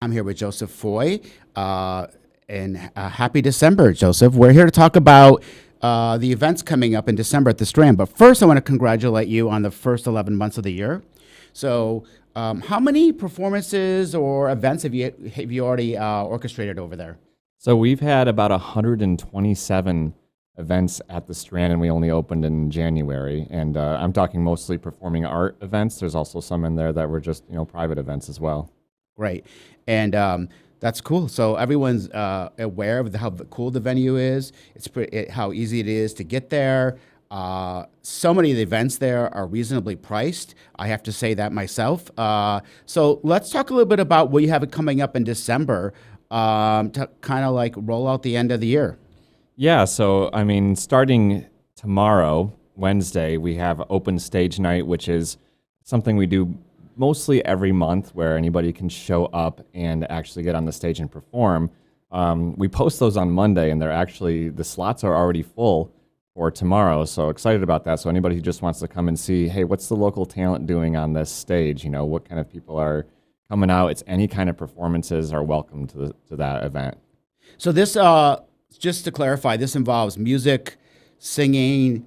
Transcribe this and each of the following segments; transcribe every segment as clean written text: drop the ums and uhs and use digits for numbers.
I'm here with Joseph Foy. And happy December, Joseph. We're here to talk about the events coming up in December at the Strand. But first, I want to congratulate you on the first 11 months of the year. So, how many performances or events have you already orchestrated over there? So we've had about 127 events at the Strand, and we only opened in January. And I'm talking mostly performing art events. There's also some in there that were just private events as well. Great. And that's cool. So everyone's aware of how cool the venue is. How easy it is to get there. So many of the events there are reasonably priced. I have to say that myself. So let's talk a little bit about what you have coming up in December to kind of like roll out the end of the year. Yeah, so I mean, starting tomorrow, Wednesday, we have open stage night, which is something we do mostly every month where anybody can show up and actually get on the stage and perform. We post those on Monday, and the slots are already full for tomorrow. So excited about that. So anybody who just wants to come and see, hey, what's the local talent doing on this stage? What kind of people are coming out? It's any kind of performances are welcome to that event. So this, just to clarify, this involves music, singing,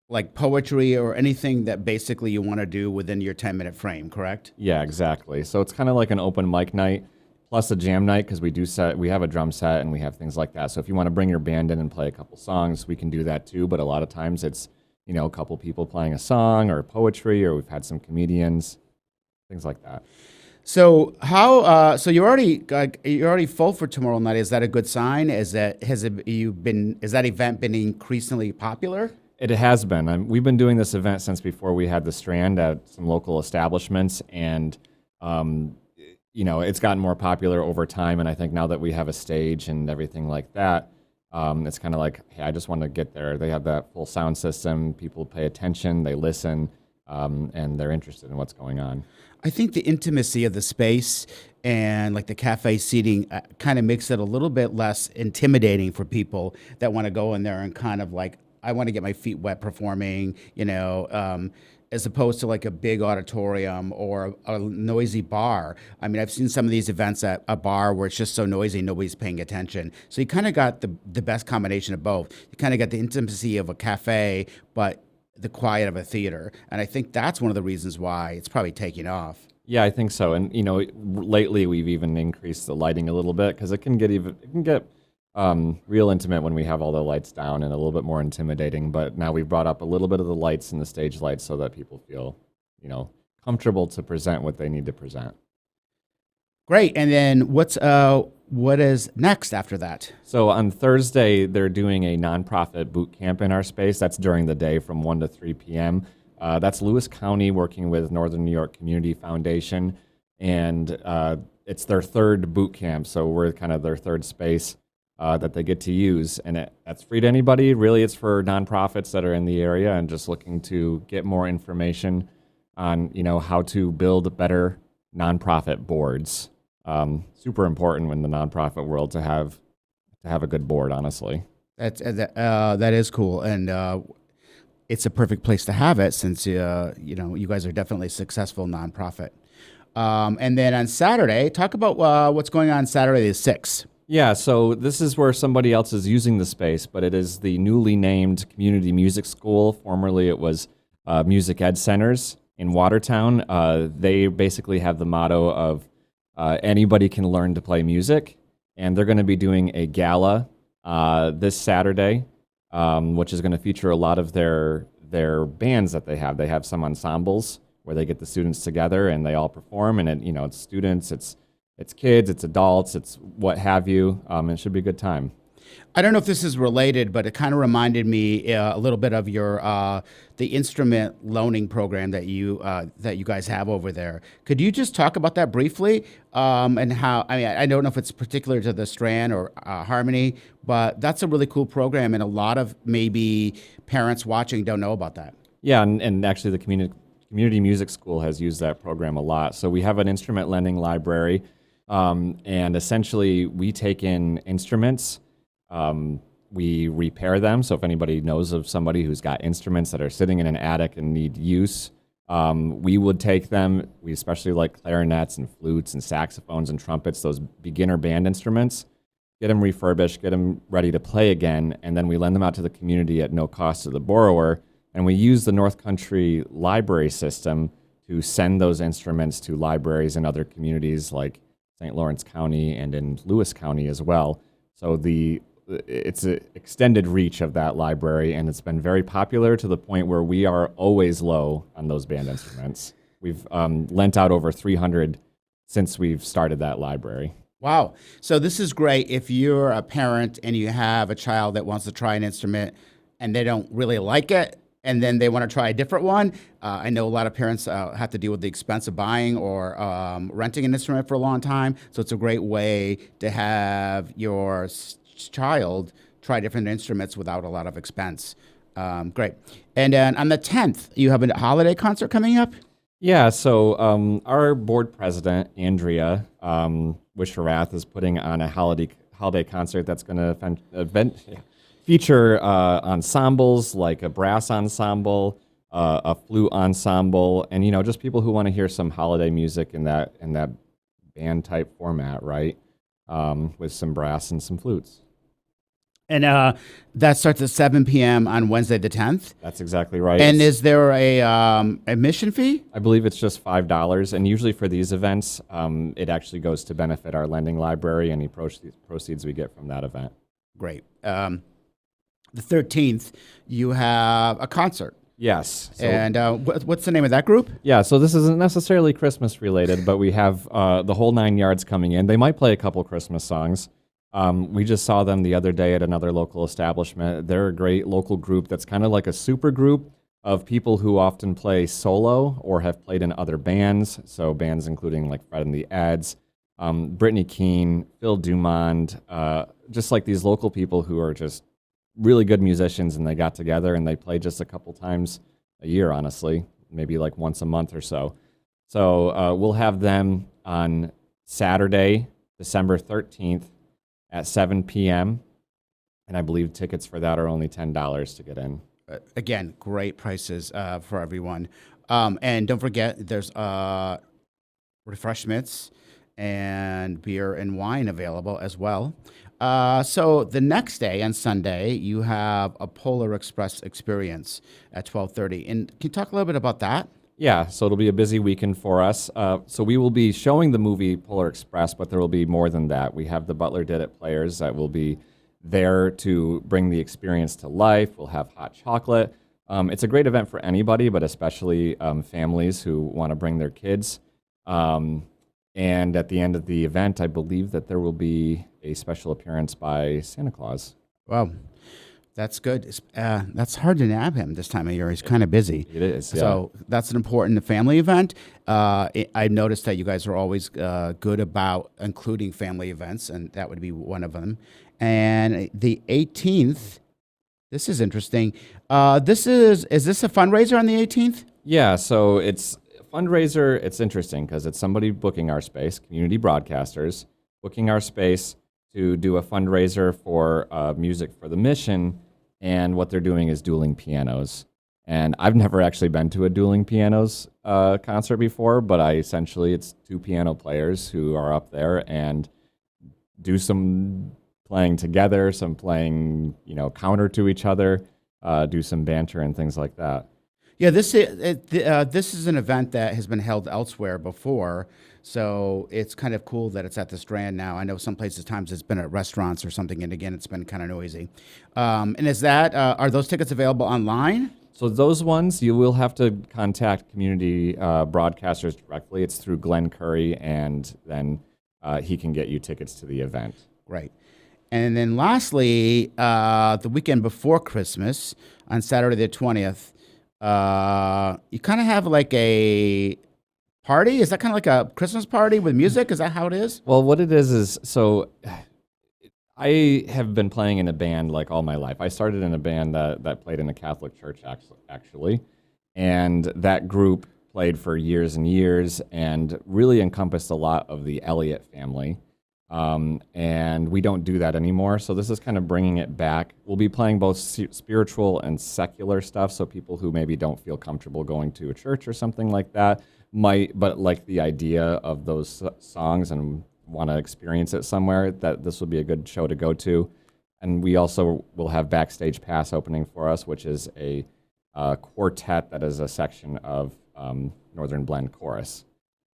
like poetry or anything that basically you want to do within your 10-minute frame, correct? Yeah, exactly. So it's kind of like an open mic night plus a jam night because we have a drum set and we have things like that. So if you want to bring your band in and play a couple songs, we can do that too. But a lot of times it's, a couple people playing a song or poetry, or we've had some comedians, things like that. So how? So you're already full for tomorrow night. Is that a good sign? Is that event been increasingly popular? It has been. We've been doing this event since before we had the Strand at some local establishments, and it's gotten more popular over time. And I think now that we have a stage and everything like that, it's kind of like, hey, I just want to get there. They have that full sound system. People pay attention, they listen, and they're interested in what's going on. I think the intimacy of the space and like the cafe seating kind of makes it a little bit less intimidating for people that want to go in there and kind of like, I want to get my feet wet performing, as opposed to like a big auditorium or a noisy bar. I mean, I've seen some of these events at a bar where it's just so noisy, nobody's paying attention. So you kind of got the best combination of both. You kind of got the intimacy of a cafe, but the quiet of a theater. And I think that's one of the reasons why it's probably taking off. Yeah, I think so. And lately we've even increased the lighting a little bit because it can get real intimate when we have all the lights down and a little bit more intimidating. But now we've brought up a little bit of the lights and the stage lights so that people feel, comfortable to present what they need to present. Great. And then what is next after that? So on Thursday, they're doing a nonprofit boot camp in our space. That's during the day from 1 to 3 p.m. That's Lewis County working with Northern New York Community Foundation. And it's their third boot camp. So we're kind of their third space that they get to use. And that's free to anybody. Really, it's for nonprofits that are in the area and just looking to get more information on, how to build better nonprofit boards. Super important in the nonprofit world to have a good board, honestly. That is cool, and it's a perfect place to have it since you guys are definitely a successful nonprofit. And then on Saturday, talk about what's going on Saturday the 6th. Yeah, so this is where somebody else is using the space, but it is the newly named Community Music School. Formerly, it was Music Ed Centers in Watertown. They basically have the motto of anybody can learn to play music, and they're going to be doing a gala this Saturday, which is going to feature a lot of their bands that they have. They have some ensembles where they get the students together and they all perform, and it's students, it's kids, it's adults, it's what have you. It should be a good time. I don't know if this is related, but it kind of reminded me a little bit of your the instrument loaning program that you guys have over there. Could you just talk about that briefly and how? I mean, I don't know if it's particular to the Strand or Harmony, but that's a really cool program, and a lot of maybe parents watching don't know about that. Yeah, and actually the community music school has used that program a lot. So we have an instrument lending library, and essentially we take in instruments. We repair them. So if anybody knows of somebody who's got instruments that are sitting in an attic and need use, We would take them. We especially like clarinets and flutes and saxophones and trumpets, those beginner band instruments. Get them refurbished, get them ready to play again, and then we lend them out to the community at no cost to the borrower. And we use the North Country library system to send those instruments to libraries in other communities like St. Lawrence County and in Lewis County as well. So it's an extended reach of that library, and it's been very popular to the point where we are always low on those band instruments. We've lent out over 300 since we've started that library. Wow. So this is great if you're a parent and you have a child that wants to try an instrument and they don't really like it, and then they want to try a different one. I know a lot of parents have to deal with the expense of buying or renting an instrument for a long time. So it's a great way to have your child try different instruments without a lot of expense. Great. And then on the 10th, you have a holiday concert coming up? Yeah, so our board president, Andrea Wisharath, is putting on a holiday concert that's going to feature ensembles like a brass ensemble, a flute ensemble, and just people who want to hear some holiday music in that band type format, right? With some brass and some flutes. And that starts at 7 p.m. on Wednesday the 10th? That's exactly right. And is there a admission fee? I believe it's just $5. And usually for these events, it actually goes to benefit our lending library, any proceeds we get from that event. Great. The 13th, you have a concert. Yes. And what's the name of that group? Yeah, so this isn't necessarily Christmas related, but we have the whole 9 yards coming in. They might play a couple Christmas songs. We just saw them the other day at another local establishment. They're a great local group that's kind of like a super group of people who often play solo or have played in other bands. So bands including like Fred and the Eds, Brittany Keene, Phil Dumond, just like these local people who are just really good musicians, and they got together and they play just a couple times a year, honestly, maybe like once a month or so. So we'll have them on Saturday, December 13th, at 7 p.m., and I believe tickets for that are only $10 to get in. Again, great prices for everyone. And don't forget, there's refreshments and beer and wine available as well. So the next day, on Sunday, you have a Polar Express experience at 12:30. And can you talk a little bit about that? Yeah, so it'll be a busy weekend for us. So we will be showing the movie Polar Express, but there will be more than that. We have the Butler Did It players that will be there to bring the experience to life. We'll have hot chocolate. It's a great event for anybody, but especially families who want to bring their kids. And at the end of the event, I believe that there will be a special appearance by Santa Claus. Wow. That's good. That's hard to nab him this time of year. He's kind of busy. It is, yeah. So that's an important family event. I noticed that you guys are always good about including family events, and that would be one of them. And the 18th, this is interesting. Is this a fundraiser on the 18th? Yeah, so it's a fundraiser. It's interesting because it's somebody booking our space, community broadcasters, booking our space to do a fundraiser for Music for the Mission, and what they're doing is dueling pianos. And I've never actually been to a dueling pianos concert before, but it's two piano players who are up there and do some playing together, some playing, counter to each other, do some banter and things like that. Yeah, this is an event that has been held elsewhere before, so it's kind of cool that it's at the Strand now. I know some places times it's been at restaurants or something, and again, it's been kind of noisy. And are those tickets available online? So those ones, you will have to contact community broadcasters directly. It's through Glenn Curry, and then he can get you tickets to the event. Great. And then lastly, the weekend before Christmas, on Saturday the 20th, you kind of have like a party? Is that kind of like a Christmas party with music? Is that how it is? Well, what it is so I have been playing in a band like all my life. I started in a band that played in a Catholic church, actually. And that group played for years and years and really encompassed a lot of the Elliott family. And we don't do that anymore. So this is kind of bringing it back. We'll be playing both spiritual and secular stuff. So people who maybe don't feel comfortable going to a church or something like that might, but like the idea of those songs and want to experience it somewhere, that this will be a good show to go to. And we also will have Backstage Pass opening for us, which is a quartet that is a section of Northern Blend Chorus.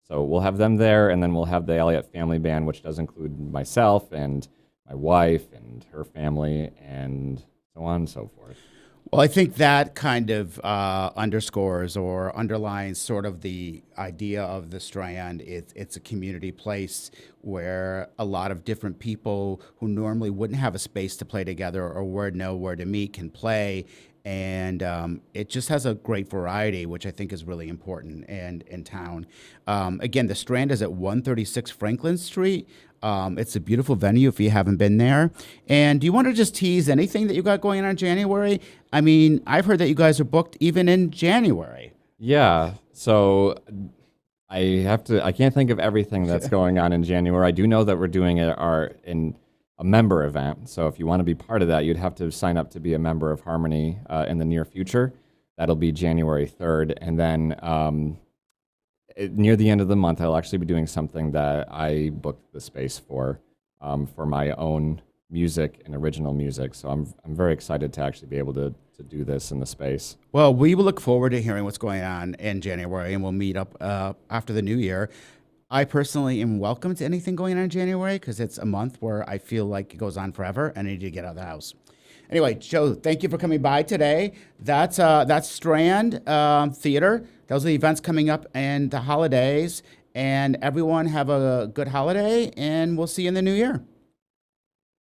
So we'll have them there, and then we'll have the Elliott Family Band, which does include myself and my wife and her family, and so on and so forth. Well, I think that kind of underscores or underlines sort of the idea of the Strand. It's a community place where a lot of different people who normally wouldn't have a space to play together or would know where to meet can play. And it just has a great variety, which I think is really important in town. Again, the Strand is at 136 Franklin Street. It's a beautiful venue if you haven't been there. And do you want to just tease anything that you got going on in January? I mean, I've heard that you guys are booked even in January. Yeah, so I can't think of everything that's going on in January. I do know that we're doing a member event. So if you want to be part of that, you'd have to sign up to be a member of Harmony in the near future. That'll be January 3rd. And then near the end of the month, I'll actually be doing something that I booked the space for my own music and original music. So I'm very excited to actually be able to do this in the space. Well, we will look forward to hearing what's going on in January, and we'll meet up after the new year. I personally am welcome to anything going on in January because it's a month where I feel like it goes on forever and I need to get out of the house. Anyway, Joe, thank you for coming by today. That's Strand Theater. Those are the events coming up and the holidays. And everyone have a good holiday, and we'll see you in the new year.